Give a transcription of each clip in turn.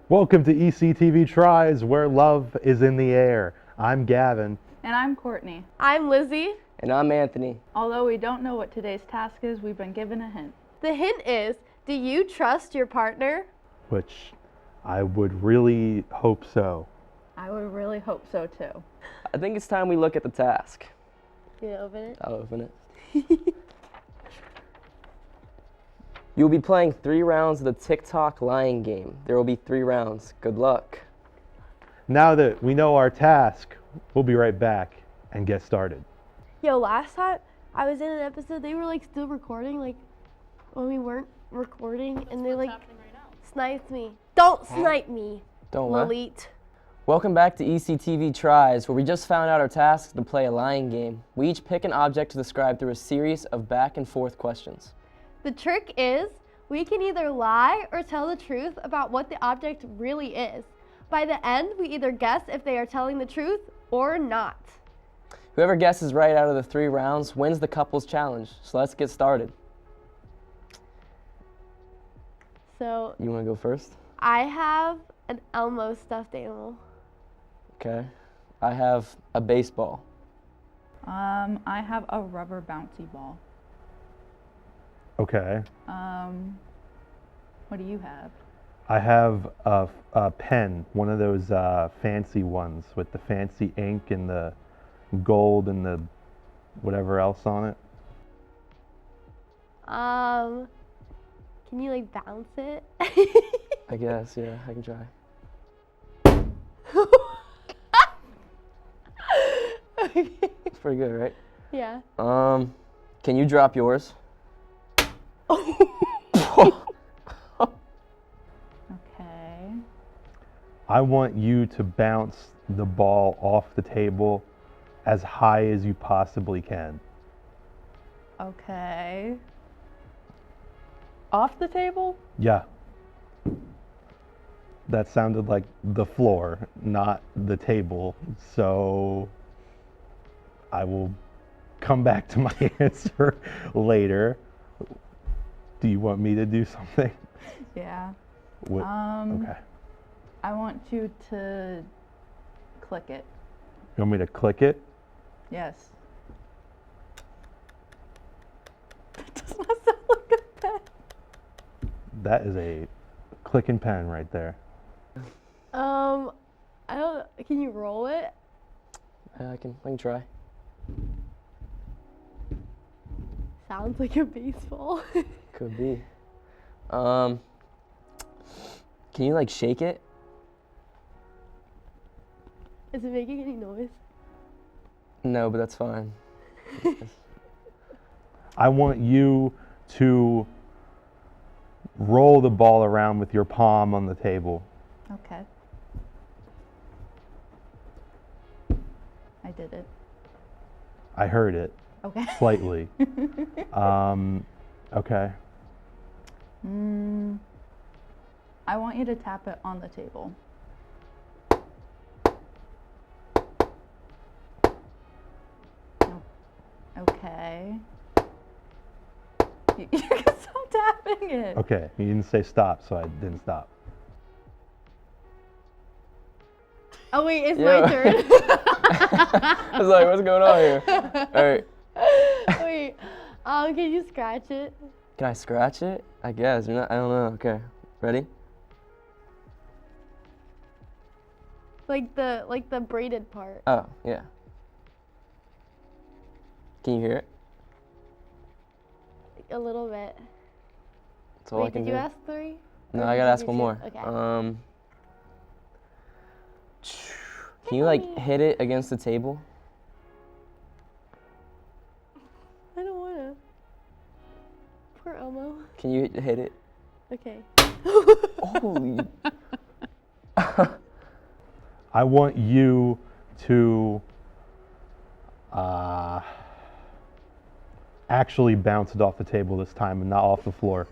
Welcome to ECTV Tries, where love is in the air. I'm Gavin. And I'm Courtney. I'm Lizzie. And I'm Anthony. Although we don't know what today's task is, we've been given a hint. The hint is, do you trust your partner? Which I would really hope so. I would really hope so too. I think it's time we look at the task. You open it? I'll open it. You'll be playing 3 rounds of the TikTok lying game. There will be 3 rounds. Good luck. Now that we know our task, we'll be right back and get started. Yo, last time I was in an episode, they were like still recording, like when we weren't recording, and they like sniped me. Don't snipe me, Don't lie. Lilit. Welcome back to ECTV Tries, where we just found out our task to play a lying game. We each pick an object to describe through a series of back and forth questions. The trick is, we can either lie or tell the truth about what the object really is. By the end, we either guess if they are telling the truth or not. Whoever guesses right out of the 3 rounds wins the couples challenge. So let's get started. So, You want to go first? I have an Elmo stuffed animal. Okay. I have a baseball. I have a rubber bouncy ball. Okay. What do you have? I have a pen, one of those fancy ones with the fancy ink and the gold and the whatever else on it. Can you like bounce it? I guess, yeah, I can try. It's pretty good, right? Yeah. Can you drop yours? Okay. I want you to bounce the ball off the table as high as you possibly can. Okay. Off the table? Yeah. That sounded like the floor, not the table. So I will come back to my answer later. Do you want me to do something? Yeah. What? Okay. I want you to click it. You want me to click it? Yes. That does not sound like a pen. That is a clicking pen right there. I don't. Can you roll it? I can try. Sounds like a baseball. Could be. Can you like shake it? Is it making any noise? No, but that's fine. I want you to roll the ball around with your palm on the table. Okay. I did it. I heard it Okay. slightly. Okay. I want you to tap it on the table. No. Okay. You can stop tapping it. Okay. You didn't say stop, so I didn't stop. Oh wait, it's Yeah. my turn. I was like, what's going on here? All right. Wait, can you scratch it? Can I scratch it? I guess. You're not, I don't know. Okay. Ready? Like the braided part. Oh, yeah. Can you hear it? A little bit. That's all I Wait, can did do. you ask 3? No, Or I did gotta you ask do one 2? more. Okay. Can you like hit it against the table? I don't wanna. Poor Elmo. Can you hit it? Okay. Holy. I want you to actually bounce it off the table this time and not off the floor.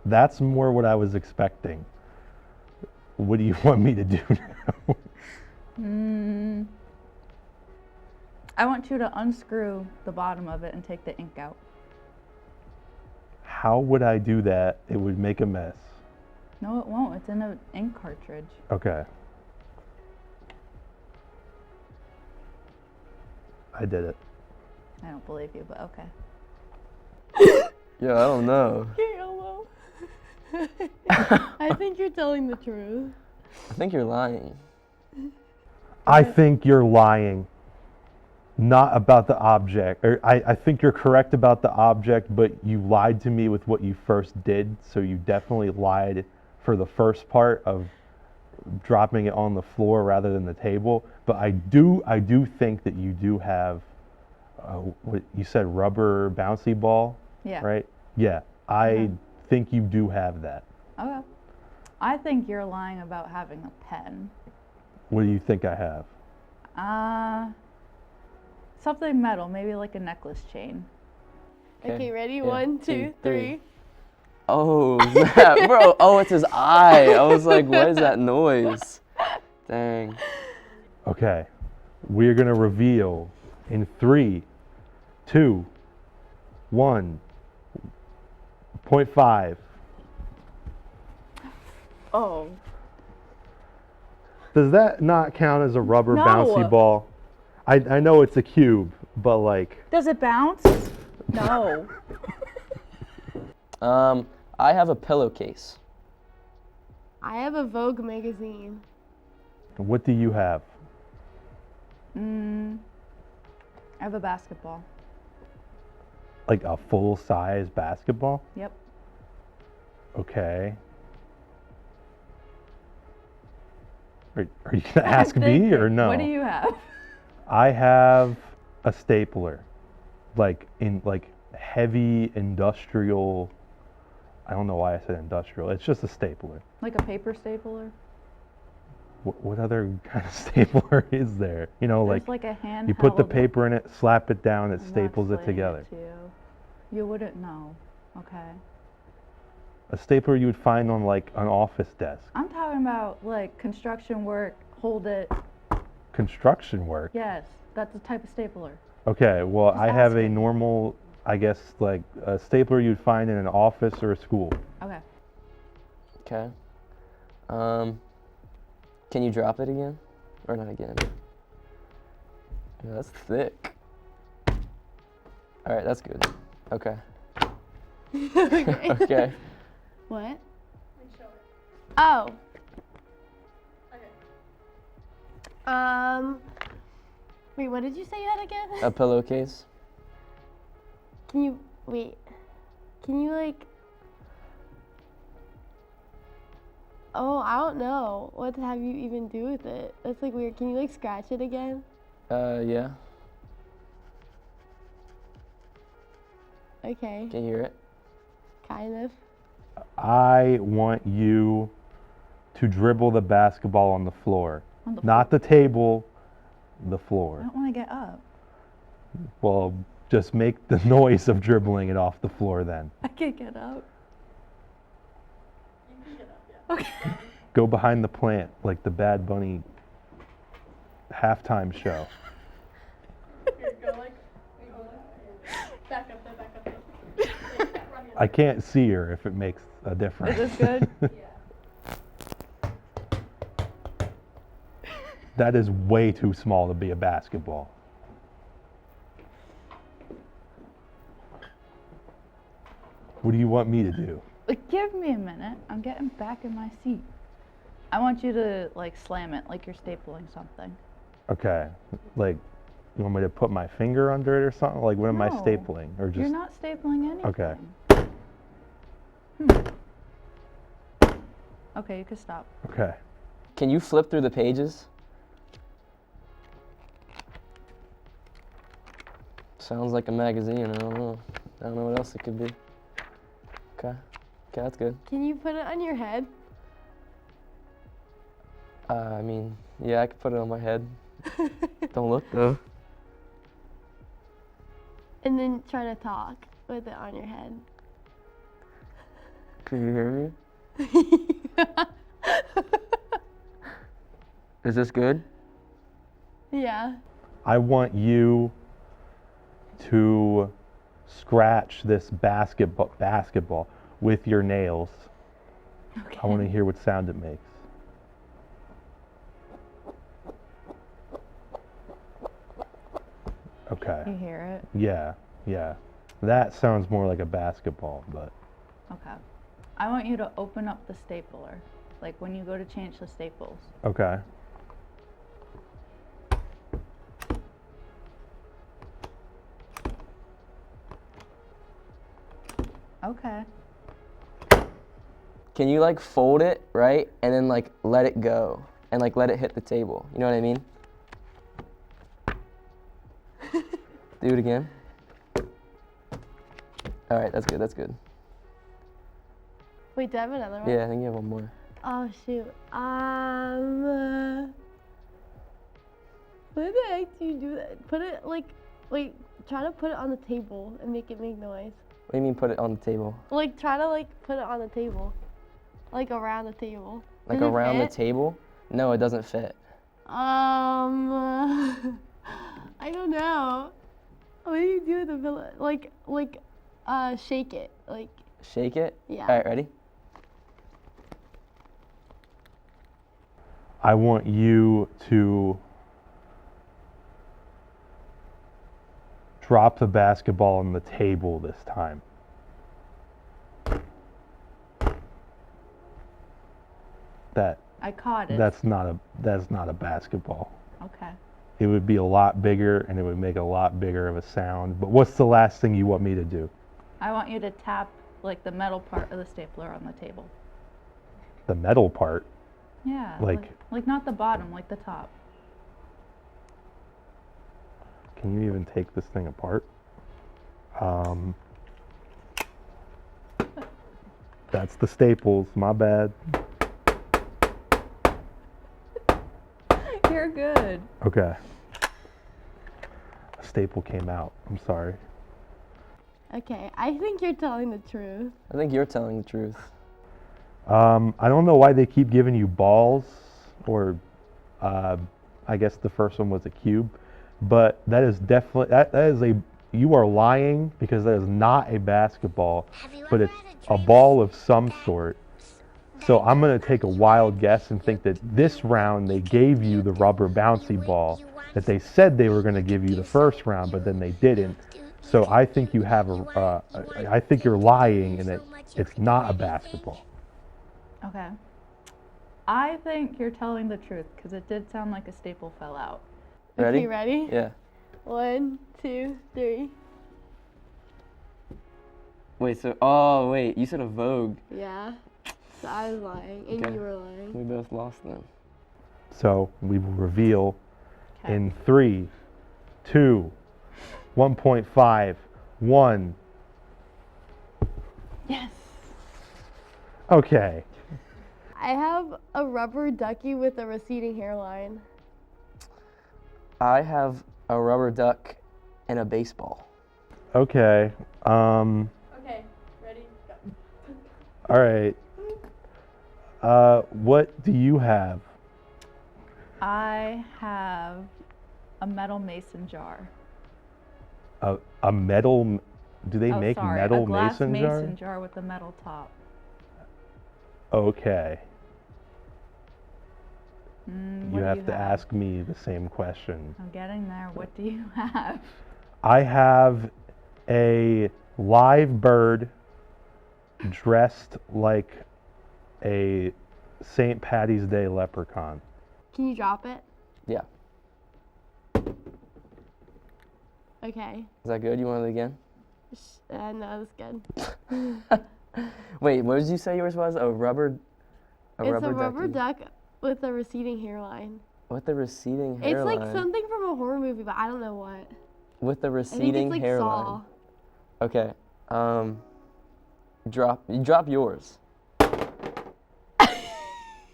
That's more what I was expecting. What do you want me to do now? I want you to unscrew the bottom of it and take the ink out. How would I do that? It would make a mess. No, it won't. It's in an ink cartridge. Okay. I did it. I don't believe you, but okay. Yeah, I don't know. Yellow. I think you're telling the truth. I think you're lying. I think you're lying. Not about the object. Or I think you're correct about the object, but you lied to me with what you first did. So you definitely lied for the first part of dropping it on the floor rather than the table. But I do think that you do have what you said, rubber bouncy ball. Yeah. Right? Yeah. I think you do have that. Okay. I think you're lying about having a pen. What do you think I have? Something metal, maybe like a necklace chain. Okay, ready? Yeah. 1, 2, 3. Oh, snap, bro. Oh, it's his eye. I was like, what is that noise? Dang. Okay. We're going to reveal in 3, 2, 1, 0.5. Oh. Does that not count as a rubber No. bouncy ball? I know it's a cube, but like, Does it bounce? No. I have a pillowcase. I have a Vogue magazine. what do you have? I have a basketball. Like a full-size basketball? Yep. Okay. Are you going to ask me or no? What do you have? I have a stapler, like heavy industrial. I don't know why I said industrial. It's just a stapler. Like a paper stapler? What other kind of stapler is there? You know, There's like a handheld. you put the paper in it, slap it down, it I'm not staples it explaining together. to you. You wouldn't know. Okay. A stapler you would find on like an office desk. I'm talking about like construction work, hold it. Construction work. Yes, that's a type of stapler. Okay, well, Just I have a asking. normal, I guess, like a stapler you'd find in an office or a school. Okay. Okay. Can you drop it again? Or not again? Yeah, that's thick. All right, that's good. Okay. Okay. What? Oh. Wait, what did you say you had again? A pillowcase. Can you, wait, can you like, oh, I don't know. What to have you even do with it? That's like weird. Can you like scratch it again? Yeah. Okay, Can you hear it? kind of. I want you to dribble the basketball on the floor. On the Not the table, the I floor. don't want to get up. Well, just make the noise of dribbling it off the floor then. I can't get up. Go behind the plant like the Bad Bunny halftime show. I can't see her if it makes a difference. Is this good? That is way too small to be a basketball. What do you want me to do? Give me a minute. I'm getting back in my seat. I want you to like slam it like you're stapling something. Okay, like, you want me to put my finger under it or something? Like, what am I No, stapling? Or You're just, not stapling anything. Okay. Okay, you can stop. okay. Can you flip through the pages? Sounds like a magazine. I don't know. I don't know what else it could be. Okay. Okay, that's good. Can you put it on your head? I mean, yeah, I could put it on my head. Don't look though. And then try to talk with it on your head. Can you hear me? Is this good? Yeah. I want you to scratch this basketball with your nails. Okay. I want to hear what sound it makes. Okay. You hear it? Yeah, yeah. That sounds more like a basketball, but Okay. I want you to open up the stapler, like when you go to change the staples. okay. Okay. Can you like fold it, right? And then like let it go and like let it hit the table. You know what I mean? Do it again. All right, that's good, that's good. Wait, do I have another one? Yeah, I think you have one more. Oh shoot. What the heck do you do that? Put it like, wait, try to put it on the table and make it make noise. What do you mean put it on the table? Like try to like put it on the table. Like around the table. Like Does it around the fit? table? No, it doesn't fit. I don't know. What do you do with the pillow? Like, shake it. Like, Shake it? Yeah. All right, ready? I want you to drop the basketball on the table this time. I caught it. That's not a basketball. Okay. It would be a lot bigger and it would make a lot bigger of a sound. But what's the last thing you want me to do? I want you to tap like the metal part of the stapler on the table. The metal part? Yeah. Like- not the bottom, like the top. Can you even take this thing apart? That's the staples, my bad. You're good. Okay. A staple came out. I'm sorry. okay, I think you're telling the truth. I think you're telling the truth. I don't know why they keep giving you balls, or I guess the first one was a cube, but that is definitely, that is you are lying, because that is not a basketball, but it's a ball of some sort. So I'm going to take a wild guess and think that this round they gave you the rubber bouncy ball that they said they were going to give you the first round, but then they didn't. So I think you have I think you're lying, and it's not a basketball. Okay. I think you're telling the truth because it did sound like a staple fell out. Ready? Okay, ready? Yeah. 1, 2, 3. Wait, oh wait, you said a Vogue. Yeah. So I was lying, and Okay. you were lying. We both lost then. So we will reveal Okay. in 3, 2, 1.5, 1. Yes. Okay. I have a rubber ducky with a receding hairline. I have a rubber duck and a baseball. Okay. Okay, ready? Go. All right. What do you have? I have a metal mason jar. A metal? Do they make sorry, metal a glass mason jar? jar with a metal top. Okay. What You do have to ask me the same question. I'm getting there. What do you have? I have a live bird dressed like a St. Patty's Day leprechaun. Can you drop it? Yeah. Okay. Is that good? You want it again? No, that's good. Wait, what did you say yours was? A rubber It's a rubber ducky. duck with a receding hairline. With the receding hairline. It's like something from a horror movie, but I don't know what. With the I think receding it's like hairline. Saw. Okay. Drop yours.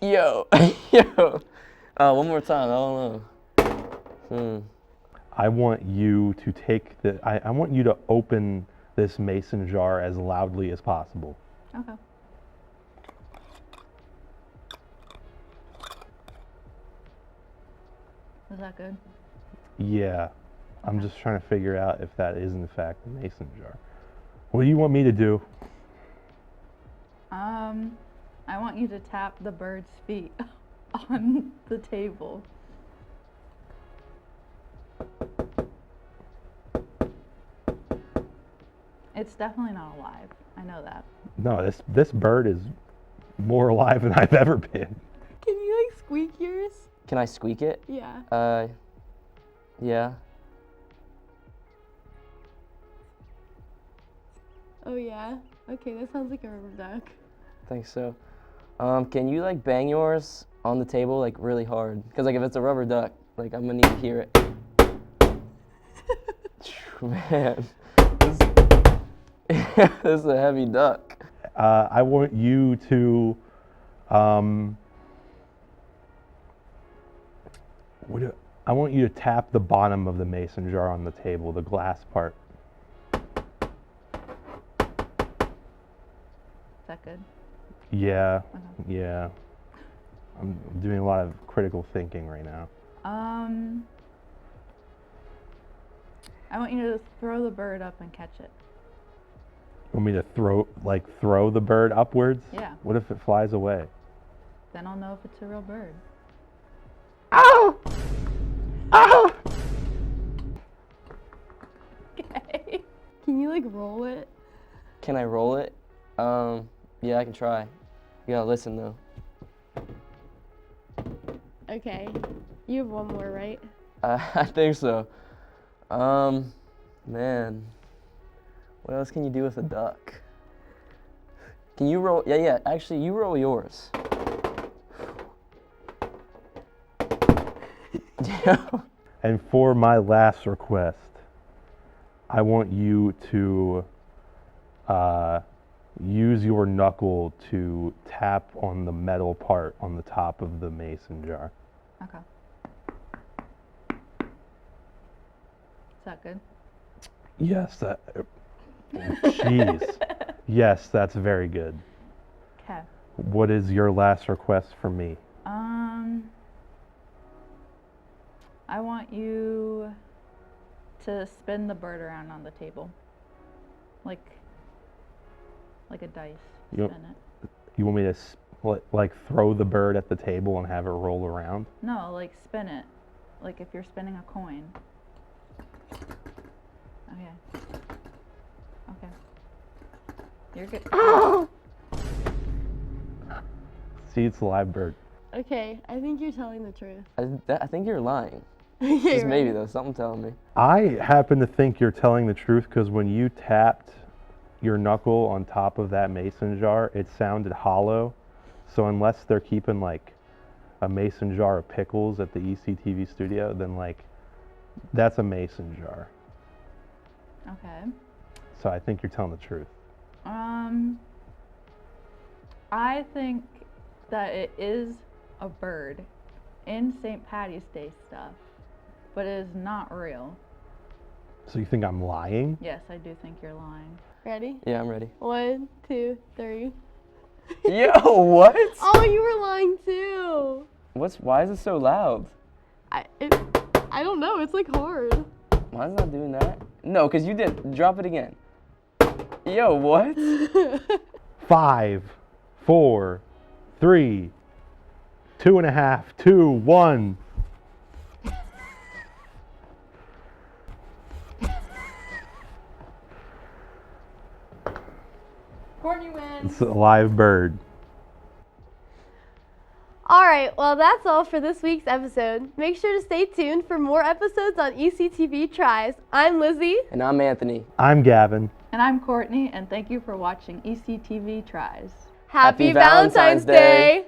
Yo. Yo. One more time. I don't know. I want you to take I want you to open this mason jar as loudly as possible. Okay. Is that good? Yeah. I'm just trying to figure out if that is in fact a mason jar. What do you want me to do? I want you to tap the bird's feet on the table. It's definitely not alive. I know that. No, this bird is more alive than I've ever been. Can you like squeak yours? Can I squeak it? Yeah. Yeah. Oh yeah? Okay, that sounds like a rubber duck. I think so. Can you like bang yours on the table like really hard? Because like if it's a rubber duck, like I'm gonna need to hear it. Man, this is a heavy duck. I want you to, I want you to tap the bottom of the mason jar on the table, the glass part. Is that good? Yeah, Okay. yeah. I'm doing a lot of critical thinking right now. I want you to throw the bird up and catch it. Want me to throw the bird upwards? Yeah. What if it flies away? Then I'll know if it's a real bird. Ow! Ow! Okay. Can you like roll it? Can I roll it? Yeah, I can try. You gotta listen though. Okay. You have one more, right? I think so. Man. What else can you do with a duck? Can you roll? Yeah. Actually, you roll yours. And for my last request, I want you to use your knuckle to tap on the metal part on the top of the mason jar. Okay. Is that good? Yes, jeez. Yes, that's very good. Okay. What is your last request for me? I want you to spin the bird around on the table. Like a dice. You- Spin it. You want me to like throw the bird at the table and have it roll around? No, like spin it. Like if you're spinning a coin. Okay. Okay. You're good. See, it's a live bird. Okay, I think you're telling the truth. I think you're lying. Okay, Just maybe right. though, something telling me. I happen to think you're telling the truth because when you tapped your knuckle on top of that mason jar, it sounded hollow. So unless they're keeping like a mason jar of pickles at the ECTV studio, then like that's a mason jar. Okay. So I think you're telling the truth. I think that it is a bird in St. Patty's Day stuff, but it is not real. So you think I'm lying? Yes, I do think you're lying. Ready? Yeah, I'm ready. 1, 2, 3. Yo, what? Oh, you were lying too. Why is it so loud? I don't know. It's like hard. Why is it not doing that? No, because you didn't. Drop it again. Yo, what? 5, 4, 3, 2.5, 2, 1. Courtney wins. It's a live bird. Alright, well that's all for this week's episode. Make sure to stay tuned for more episodes on ECTV Tries. I'm Lizzie. And I'm Anthony. I'm Gavin. And I'm Courtney, and thank you for watching ECTV Tries. Happy Valentine's Valentine's Day. Day.